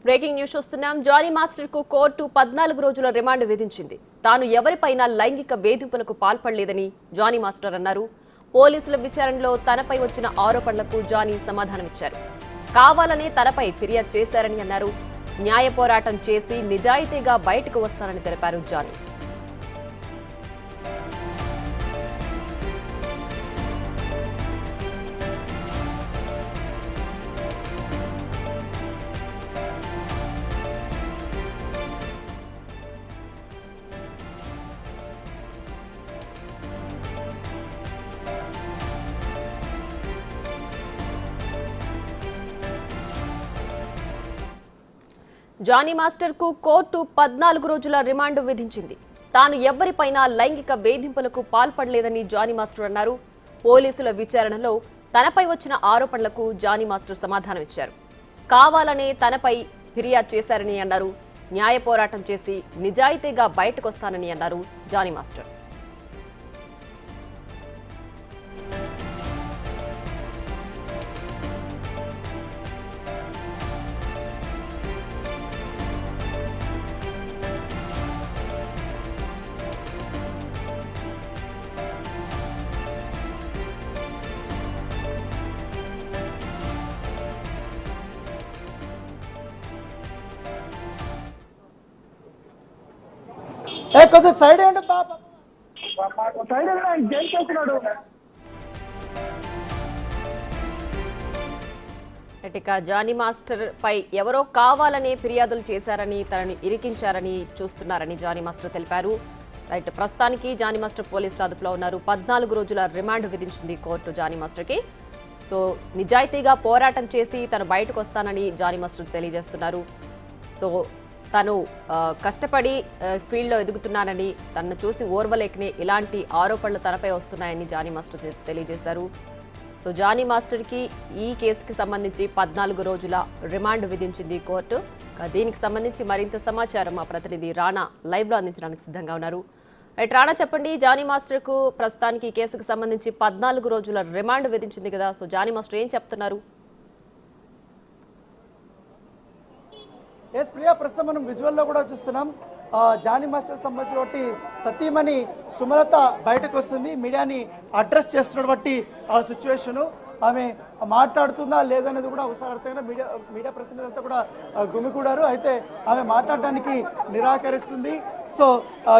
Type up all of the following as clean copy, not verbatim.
Breaking news చూస్తున్నాం. Johnny master కు court 14 రోజుల రిమాండ్ విధించింది. తాను ఎవరిపైనా లైంగిక వేధింపులకు పాల్పడలేదని జానీ మాస్టర్ అన్నారు. పోలీసుల విచారణలో తనపై వచ్చిన ఆరోపణలకు జానీ సమాధానమిచ్చారు. కావాలనే తనపై ఫిర్యాదు చేశారని అన్నారు. న్యాయ పోరాటం చేసి నిజాయితీగా బయటకు వస్తానని తెలిపారు జానీ. జానీ మాస్టర్ కు కోర్టు 14 రోజుల రిమాండ్ విధించింది. తాను ఎవరిపైనా లైంగిక వేధింపులకు పాల్పడలేదని జానీ మాస్టర్ అన్నారు. పోలీసుల విచారణలో తనపై వచ్చిన ఆరోపణలకు జానీ మాస్టర్ సమాధానమిచ్చారు. కావాలనే తనపై ఫిర్యాదు చేశారని అన్నారు. న్యాయ పోరాటం చేసి నిజాయితీగా బయటకొస్తానని అన్నారు జానీ మాస్టర్. కొంచెం సైడ్ ఏంటి పాప సైడ్ జైలు చేస్తున్నాడు. ఇక జానీ మాస్టర్ పై ఎవరో కావాలనే ఫిర్యాదులు చేశారని తనని ఇరికించారని చూస్తున్నారని జానీ మాస్టర్ తెలిపారు. రైట్, ప్రస్తుతానికి జానీ మాస్టర్ పోలీసుల అదుపులో ఉన్నారు. 14 రోజుల రిమాండ్ విధించింది కోర్టు జానీ మాస్టర్కి. సో నిజాయితీగా పోరాటం చేసి తను బయటకు వస్తానని జానీ మాస్టర్ తెలియజేస్తున్నారు. సో తను కష్టపడి ఫీల్డ్లో ఎదుగుతున్నానని, తనను చూసి ఓర్వలేకనే ఇలాంటి ఆరోపణలు తనపై వస్తున్నాయని జానీ మాస్టర్ తెలియజేశారు. సో జానీ మాస్టర్కి ఈ కేసుకి సంబంధించి 14 రోజుల రిమాండ్ విధించింది కోర్టు. దీనికి సంబంధించి మరింత సమాచారం మా ప్రతినిధి రాణా లైవ్లో అందించడానికి సిద్ధంగా ఉన్నారు. రైట్ రాణా, చెప్పండి. జానీ మాస్టర్కు ప్రస్తుతానికి ఈ కేసుకు సంబంధించి 14 రోజుల రిమాండ్ విధించింది కదా, సో జానీ మాస్టర్ ఏం చెప్తున్నారు? ఎస్ ప్రియా, ప్రస్తుతం మనం విజువల్లో కూడా చూస్తున్నాం. జానీ మాస్టర్ సంబంధించినటువంటి సతీమణి సుమలత బయటకు వస్తుంది. మీడియాని అడ్రస్ చేస్తున్నటువంటి ఆ సిచ్యువేషను, ఆమె మాట్లాడుతుందా లేదనేది కూడా ఒకసారి అర్థంగా మీడియా ప్రతినిధులంతా కూడా గుమికూడారు. అయితే ఆమె మాట్లాడడానికి నిరాకరిస్తుంది. సో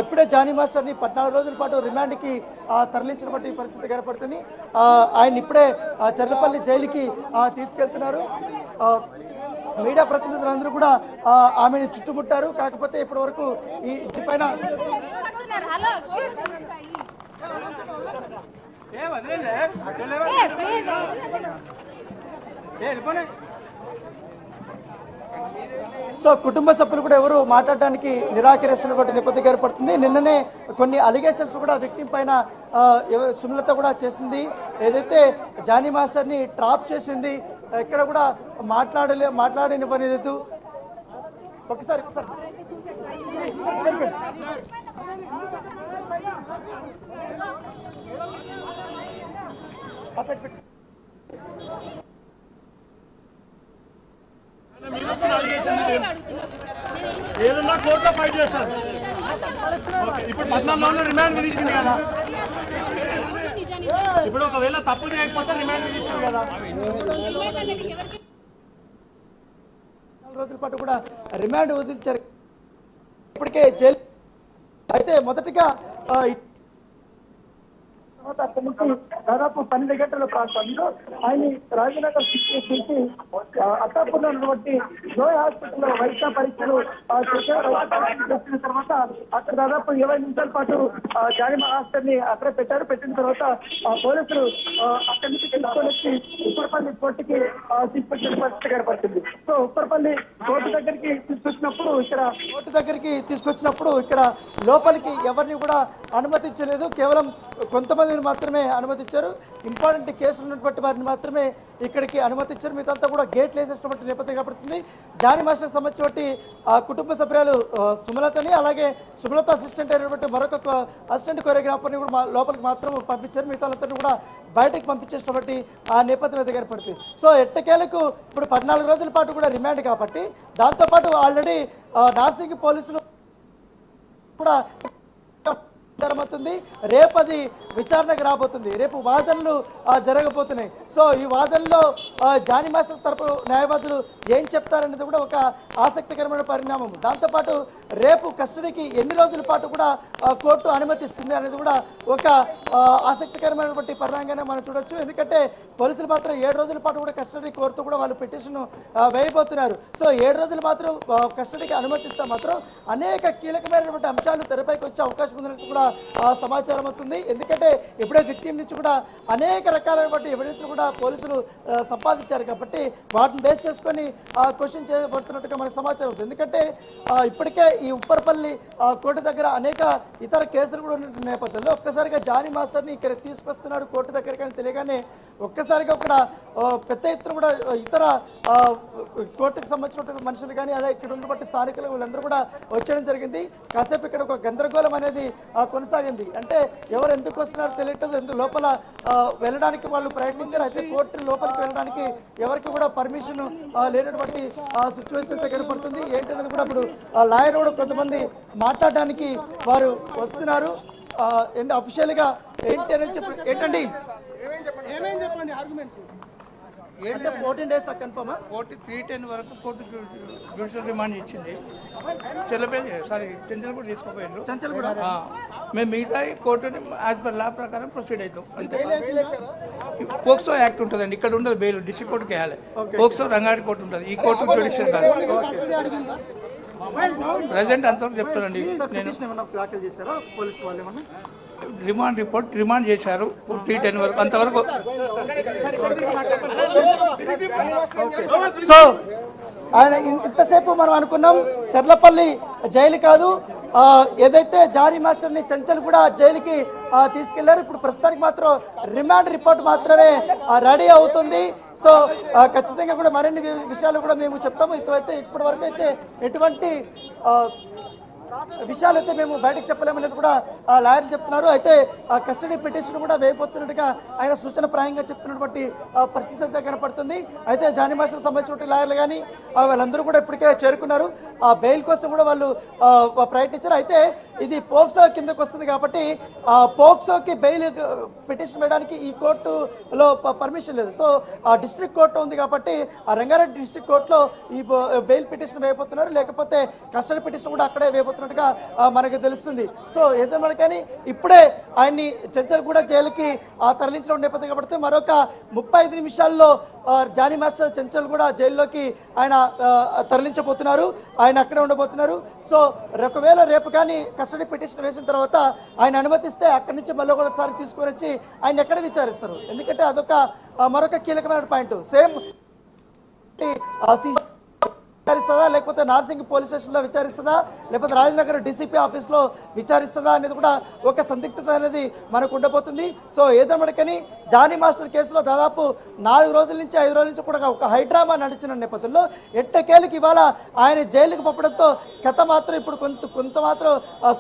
ఇప్పుడే జానీ మాస్టర్ని 14 రోజుల పాటు రిమాండ్కి తరలించినటువంటి పరిస్థితి కనపడుతుంది. ఆయన ఇప్పుడే చర్లపల్లి జైలుకి తీసుకెళ్తున్నారు. మీడియా ప్రతినిధులందరూ కూడా ఆమెను చుట్టుముట్టారు. కాకపోతే ఇప్పటి వరకు ఈ ఇంటిపైన సో కుటుంబ సభ్యులు కూడా ఎవరు మాట్లాడడానికి నిరాకరిస్తున్నటువంటి నేపథ్యం ఏర్పడుతుంది. నిన్ననే కొన్ని అలిగేషన్స్ కూడా విక్టిమ్ పైన సుమలత కూడా చేసింది. ఏదైతే జానీ మాస్టర్ని ట్రాప్ చేసింది, ఎక్కడ కూడా మాట్లాడనివ్వలేదు. ఒకసారి ఏదన్నా కోర్టులో ఫైట్ చేస్తారు. ఇప్పుడు 14 రిమాండ్ విధించింది కదా, ఇప్పుడు ఒకవేళ తప్పు చేయకపోతే రిమాండ్ విధించింది కదా. 4 రోజుల పాటు కూడా రిమాండ్ విధించారు. ఇప్పటికే జైలు అయితే మొదటిగా దాదాపు 12 గంటల ప్రాంతంలో ఆయన రాజనగర్ చేసి అత్తాపూర్లో ఉన్నటువంటి జోయ్ హాస్పిటల్లో వైద్య పరీక్షలు చేసిన తర్వాత అక్కడ దాదాపు 20 నిమిషాల పాటు జానీ మాస్టర్ని అక్కడ పెట్టారు. పెట్టిన తర్వాత పోలీసులు అక్కడి నుంచి తీసుకొని వచ్చి ఉప్పరపల్లి కోర్టుకి తీసుకొచ్చిన పరిస్థితి ఏర్పడుతుంది. సో ఉప్పరపల్లి కోర్టు దగ్గరికి తీసుకొచ్చినప్పుడు ఇక్కడ లోపలికి ఎవరిని కూడా అనుమతించలేదు. కేవలం కొంతమంది మందిని మాత్రమే అనుమతించారు. ఇంపార్టెంట్ కేసులు ఉన్నటువంటి వారిని మాత్రమే ఇక్కడికి అనుమతించారు. మిగతా కూడా గేట్లు వేసేసినటువంటి నేపథ్యం కనబడుతుంది. జానీ మాస్టర్ సంబంధించినటువంటి కుటుంబ సభ్యులు సుమలతని, అలాగే సుమలత అసిస్టెంట్ అయినటువంటి మరొక అసిస్టెంట్ కొరియోగ్రాఫర్ని కూడా లోపలికి మాత్రం పంపించారు. మిగతాలందరినీ కూడా బయటకు పంపించేసినటువంటి ఆ నేపథ్యం అయితే కనపడుతుంది. సో ఎట్టకేలకు ఇప్పుడు 14 రోజుల పాటు కూడా రిమాండ్ కాబట్టి దాంతోపాటు ఆల్రెడీ నార్సింగ్ పోలీసులు కూడా జరగబోతుంది. రేపు అది విచారణకు రాబోతుంది. రేపు వాదనలు జరగబోతున్నాయి. సో ఈ వాదనలో జానీ మాస్టర్ తరపు న్యాయవాదులు ఏం చెప్తారనేది కూడా ఒక ఆసక్తికరమైన పరిణామం. దాంతోపాటు రేపు కస్టడీకి ఎన్ని రోజుల పాటు కూడా కోర్టు అనుమతిస్తుంది అనేది కూడా ఒక ఆసక్తికరమైనటువంటి పరిణామంగానే మనం చూడొచ్చు. ఎందుకంటే పోలీసులు మాత్రం 7 రోజుల పాటు కూడా కస్టడీ కోరుతూ కూడా వాళ్ళు పిటిషన్ వేయబోతున్నారు. సో 7 రోజులు మాత్రం కస్టడీకి అనుమతిస్తే మాత్రం అనేక కీలకమైనటువంటి అంశాలు తెరపైకి వచ్చే అవకాశం ఉందని కూడా సమాచారం అవుతుంది. ఎందుకంటే ఇప్పుడే విక్టిమ్ నుంచి కూడా అనేక రకాలైనటువంటి ఎవిడెన్స్ కూడా పోలీసులు సంపాదించారు కాబట్టి వాటిని బేస్ చేసుకొని క్వశ్చన్ చేయబడుతున్నట్టుగా మనకు సమాచారం అవుతుంది. ఎందుకంటే ఇప్పటికే ఈ ఉప్పరపల్లి కోర్టు దగ్గర అనేక ఇతర కేసులు కూడా ఉన్న నేపథ్యంలో ఒక్కసారిగా జానీ మాస్టర్ని ఇక్కడ తీసుకొస్తున్నారు కోర్టు దగ్గరికి అని తెలియగానే ఒక్కసారిగా ఇక్కడ పెద్ద ఎత్తున కూడా ఇతర కోర్టుకు సంబంధించిన మనుషులు కానీ అదే ఇక్కడ ఉన్నటువంటి స్థానికులు వీళ్ళందరూ కూడా వచ్చేయడం జరిగింది. కాసేపు ఇక్కడ ఒక గందరగోళం అనేది కొనసాగింది. అంటే ఎవరు ఎందుకు వస్తున్నారో తెలియట్లేదు. ఎందుకు లోపల వెళ్ళడానికి వాళ్ళు ప్రయత్నించారు. అయితే కోర్టు లోపలికి వెళ్ళడానికి ఎవరికి కూడా పర్మిషన్ లేనటువంటి సిచ్యువేషన్ అయితే కనపడుతుంది. ఏంటనేది కూడా ఇప్పుడు లాయర్ కూడా కొంతమంది మాట్లాడడానికి వారు వస్తున్నారు. అఫీషియల్గా ఏంటి అనేది ఏంటండి ఏంటంటే 14 days కన్ఫర్మా? 310 వరకు కోర్టు జ్యుడిషియల్ రిమాండ్ ఇచ్చింది. చెంచల్ కూడా తీసుకోపోయారు. చంచల్ కూడా మేము మిగతా కోర్టుని యాజ్ పర్ లా ప్రకారం ప్రొసీడ్ అవుతాం అంతే. పోక్సో యాక్ట్ ఉంటుందండి, ఇక్కడ ఉండదు బెయిల్, డిస్ట్రిక్ట్ కోర్టుకి వేయాలి. పోక్సో రంగారెడ్డి కోర్టు ఉంటుంది, ఈ కోర్టు జ్యుడిషియల్ సార్ ప్రజెంట్ అంతవరకు చెప్తానండి. దాఖలు చేశారా పోలీసు వాళ్ళు ఏమన్నా? రిమాండ్ చేశారు 310 వరకు అంతవరకు. సో ఆయన ఇంతసేపు మనం అనుకున్నాం చర్లపల్లి జైలు కాదు, ఏదైతే జానీ మాస్టర్ని చంచల్ కూడా జైలుకి తీసుకెళ్లారు. ఇప్పుడు ప్రస్తుతానికి మాత్రం రిమాండ్ రిపోర్ట్ మాత్రమే రెడీ అవుతుంది. సో ఖచ్చితంగా కూడా మరిన్ని విషయాలు కూడా మేము చెప్తాము. ఇప్పటి వరకు అయితే ఎటువంటి విషయాలు అయితే మేము బయటకు చెప్పలేమనేసి కూడా లాయర్ చెప్తున్నారు. అయితే కస్టడీ పిటిషన్ కూడా వేయబోతున్నట్టుగా ఆయన సూచన ప్రాయంగా చెప్తున్నటువంటి పరిస్థితి అయితే కనపడుతుంది. అయితే జానీ మాస్టర్ సంబంధించిన లాయర్లు కానీ వాళ్ళందరూ కూడా ఇప్పటికే చేరుకున్నారు. బెయిల్ కోసం కూడా వాళ్ళు ప్రయత్నించారు. అయితే ఇది పోక్సో కిందకు వస్తుంది కాబట్టి పోక్సోకి బెయిల్ పిటిషన్ వేయడానికి ఈ కోర్టులో పర్మిషన్ లేదు. సో డిస్ట్రిక్ట్ కోర్టు ఉంది కాబట్టి ఆ రంగారెడ్డి డిస్ట్రిక్ట్ కోర్టులో ఈ బెయిల్ పిటిషన్ వేయబోతున్నారు. లేకపోతే కస్టడీ పిటిషన్ కూడా అక్కడే వేయబోతున్నట్టుగా మనకు తెలుస్తుంది. సో ఏదైనా కానీ ఇప్పుడే ఆయన్ని చంచల్గూడ జైలుకి తరలించడం నేపథ్యం కాబట్టి మరొక 35 నిమిషాల్లో జానీ మాస్టర్ చంచల్గూడ జైల్లోకి ఆయన తరలించబోతున్నారు. ఆయన అక్కడే ఉండబోతున్నారు. సో ఒకవేళ రేపు కానీ కస్టడీ పిటిషన్ వేసిన తర్వాత ఆయన అనుమతిస్తే అక్కడి నుంచి మళ్ళీ ఒకసారి తీసుకొని వచ్చి ఆయన ఎక్కడ విచారిస్తారు. ఎందుకంటే అదొక మరొక కీలకమైన పాయింట్. సేమ్ విచారిస్తుందా, లేకపోతే నార్సింగ్ పోలీస్ స్టేషన్లో విచారిస్తుందా, లేకపోతే రాజనగర్ డీసీపీ ఆఫీస్లో విచారిస్తుందా అనేది కూడా ఒక సందిగ్ధత అనేది మనకు ఉండబోతుంది. సో ఏదమ్మడికని జానీ మాస్టర్ కేసులో దాదాపు 4 రోజుల నుంచి 5 రోజుల నుంచి కూడా ఒక హైడ్రామా నడిచిన నేపథ్యంలో ఎట్టకేలకు ఇవాళ ఆయన జైలుకు పంపడంతో కథ మాత్రం ఇప్పుడు కొంత మాత్రం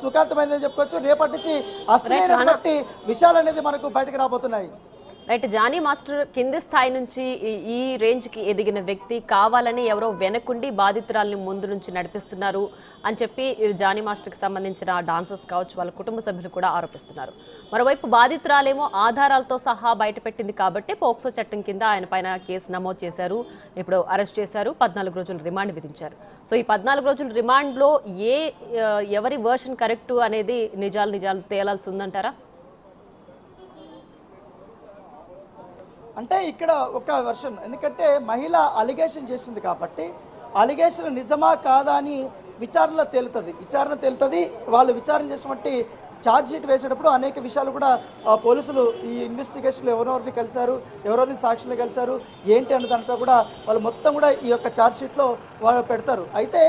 సుఖాంతమైందని చెప్పుకోవచ్చు. రేపటి నుంచి అసలైనటువంటి విషయాలు అనేది మనకు బయటకు రాబోతున్నాయి. రైట్, జానీ మాస్టర్ కింది స్థాయి నుంచి ఈ రేంజ్కి ఎదిగిన వ్యక్తి కావాలని ఎవరో వెనకుండి బాధితురాలని ముందు నుంచి నడిపిస్తున్నారు అని చెప్పి జానీ మాస్టర్కి సంబంధించిన డాన్సర్స్ కావచ్చు వాళ్ళ కుటుంబ సభ్యులు కూడా ఆరోపిస్తున్నారు. మరోవైపు బాధితురాలేమో ఆధారాలతో సహా బయటపెట్టింది కాబట్టి పోక్సో చట్టం కింద ఆయన పైన కేసు నమోదు చేశారు. ఇప్పుడు అరెస్ట్ చేశారు, 14 రోజులు రిమాండ్ విధించారు. సో ఈ 14 రోజుల రిమాండ్లో ఎవరి వర్షన్ కరెక్టు అనేది నిజాలు తేలాల్సి ఉందంటారా? అంటే ఇక్కడ ఒక వర్షన్, ఎందుకంటే మహిళ అలిగేషన్ చేసింది కాబట్టి అలిగేషన్ నిజమా కాదా అని విచారణ తేలుతుంది. వాళ్ళు విచారణ చేసినటువంటి ఛార్జ్ షీట్ వేసేటప్పుడు అనేక విషయాలు కూడా పోలీసులు ఈ ఇన్వెస్టిగేషన్లో ఎవరెవరిని కలిశారు, ఎవరెవరిని సాక్షులు కలిశారు ఏంటి అన్న దానిపై కూడా వాళ్ళు మొత్తం కూడా ఈ యొక్క ఛార్జ్ షీట్లో వాళ్ళు పెడతారు. అయితే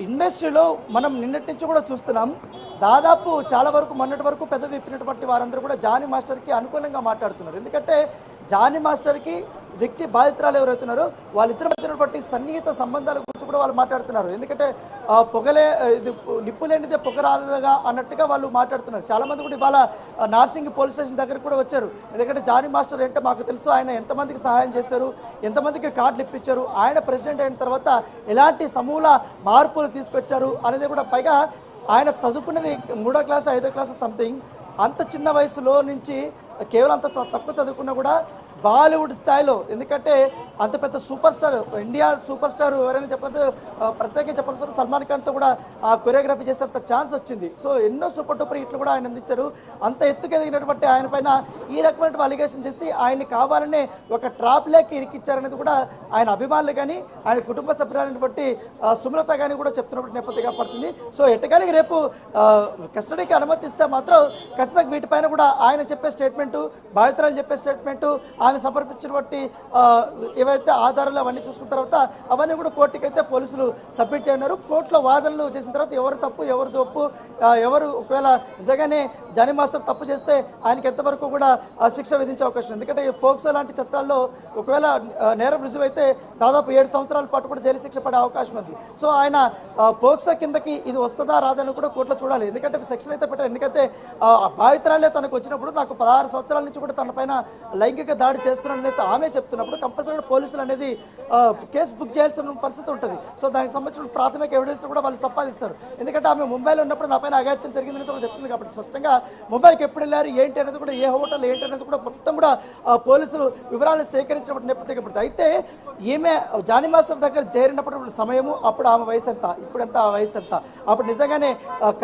ఇండస్ట్రీలో మనం నిన్నటి నుంచి కూడా చూస్తున్నాం, దాదాపు చాలా వరకు మొన్నటి వరకు పెద్ద విప్పినటువంటి వారందరూ కూడా జానీ మాస్టర్కి అనుకూలంగా మాట్లాడుతున్నారు. ఎందుకంటే జానీ మాస్టర్కి వ్యక్తి బాధితురాలు ఎవరైతున్నారో వాళ్ళిద్దరి మధ్యనటువంటి సన్నిహిత సంబంధాల గురించి కూడా వాళ్ళు మాట్లాడుతున్నారు. ఎందుకంటే ఇది నిప్పు లేనిదే పొగరాలుగా అన్నట్టుగా వాళ్ళు మాట్లాడుతున్నారు. చాలామంది కూడా ఇవాళ నార్సింగ్ పోలీస్ స్టేషన్ దగ్గర కూడా వచ్చారు. ఎందుకంటే జానీ మాస్టర్ అంటే మాకు తెలుసు, ఆయన ఎంతమందికి సహాయం చేశారు, ఎంతమందికి కార్డులు ఇప్పించారు, ఆయన ప్రెసిడెంట్ అయిన తర్వాత ఎలాంటి సమూల మార్పులు తీసుకొచ్చారు అనేది కూడా, పైగా ఆయన చదువుకున్నది 3వ క్లాస్ 5వ క్లాస్ సంథింగ్. అంత చిన్న వయసులో నుంచి కేవలం అంత తక్కువ చదువుకున్నా కూడా బాలీవుడ్ స్థాయిలో, ఎందుకంటే అంత పెద్ద super star, India super star ఎవరైనా చెప్పండి, ప్రత్యేకంగా చెప్పాల్సిన సల్మాన్ ఖాన్తో కూడా కొరియోగ్రఫీ చేసేంత ఛాన్స్ వచ్చింది. సో ఎన్నో సూపర్ డూపర్ హిట్లు కూడా ఆయన అందించారు. అంత ఎత్తుకు ఎదిగినటువంటి ఆయన పైన ఈ రకమైన అలిగేషన్ చేసి ఆయన్ని కావాలనే ఒక ట్రాప్లోకి ఇరికిచ్చారనేది కూడా ఆయన అభిమానులు కానీ ఆయన కుటుంబ సభ్యులైనటువంటి సుమలత కానీ కూడా చెప్తున్నటువంటి నేపథ్యంగా పడుతుంది. సో ఎట్టగానికి రేపు కస్టడీకి అనుమతిస్తే మాత్రం ఖచ్చితంగా వీటిపైన కూడా ఆయన చెప్పే స్టేట్మెంటు, బాధితురాలు చెప్పే స్టేట్మెంటు, ఆమె సమర్పించినటువంటి ఏవైతే ఆధారాలు అవన్నీ చూసుకున్న తర్వాత అవన్నీ కూడా కోర్టుకైతే పోలీసులు సబ్మిట్ చేయన్నారు. కోర్టులో వాదనలు చేసిన తర్వాత ఎవరు తప్పు ఎవరు తప్పు, ఎవరు ఒకవేళ నిజంగానే జానీ మాస్టర్ తప్పు చేస్తే ఆయనకి ఎంతవరకు కూడా శిక్ష విధించే అవకాశం. ఎందుకంటే పోక్సో లాంటి చట్టాల్లో ఒకవేళ నేరం రుజువు అయితే దాదాపు 7 సంవత్సరాల పాటు కూడా జైలు శిక్ష పడే అవకాశం ఉంది. సో ఆయన పోక్సో కిందకి ఇది వస్తుందా రాదని కూడా కోర్టులో చూడాలి. ఎందుకంటే సెక్షన్ అయితే పెట్టారు. ఎందుకంటే బాధితురాలే తనకు వచ్చినప్పుడు నాకు 16 సంవత్సరాల నుంచి కూడా తన పైన లైంగిక దాడి చేస్తున్నారనేసి ఆమె చెప్తున్నప్పుడు కంపల్సరీ పోలీసులు అనేది కేసు బుక్ చేయాల్సిన పరిస్థితి ఉంటుంది. సో దానికి సంబంధించిన ప్రాథమిక ఎవిడెన్స్ కూడా వాళ్ళు సంపాదిస్తారు. ఎందుకంటే ఆమె ముంబైలో ఉన్నప్పుడు నా పైన అఘాయిత్యం జరిగిందని కూడా చెప్తుంది. కాబట్టి స్పష్టంగా ముంబైకి ఎప్పుడు వెళ్ళారు ఏంటి అనేది కూడా, ఏ హోటల్ ఏంటి అనేది కూడా మొత్తం కూడా పోలీసులు వివరాలు సేకరించినప్పుడు నేపథ్యంగా పడుతుంది. అయితే ఈమె జానీ మాస్టర్ దగ్గర చేరినప్పుడు సమయము, అప్పుడు ఆమె వయసు ఎంత, ఇప్పుడు ఎంత, ఆ వయసు ఎంత, అప్పుడు నిజంగానే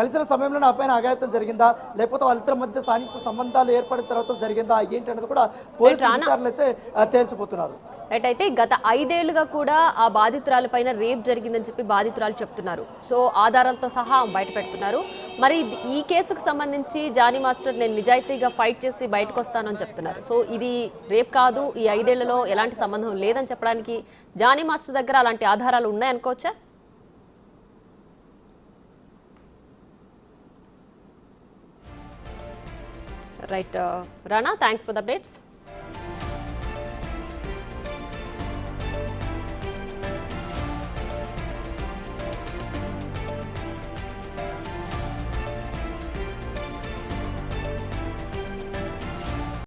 కలిసిన సమయంలో నా పైన అఘాయిత్యం జరిగిందా, లేకపోతే వాళ్ళిద్దరి మధ్య సాన్నిహిత సంబంధాలు ఏర్పడిన తర్వాత జరిగిందా ఏంటి అనేది కూడా పోలీసులు విచారణలు అయితే తేల్చిపోతున్నారు. రైట్. అయితే గత 5 ఏళ్లుగా కూడా ఆ బాధితురాల పైన రేప్ జరిగిందని చెప్పి బాధితురాలు చెప్తున్నారు. సో ఆధారాలతో సహా బయట పెడుతున్నారు. మరి ఈ కేసుకు సంబంధించి జానీ మాస్టర్ నేను నిజాయితీగా ఫైట్ చేసి బయటకు వస్తానని చెప్తున్నారు. సో ఇది రేప్ కాదు, ఈ 5 ఏళ్లలో ఎలాంటి సంబంధం లేదని చెప్పడానికి జానీ మాస్టర్ దగ్గర అలాంటి ఆధారాలు ఉన్నాయనుకోవచ్చా? Right Rana, thanks for the updates.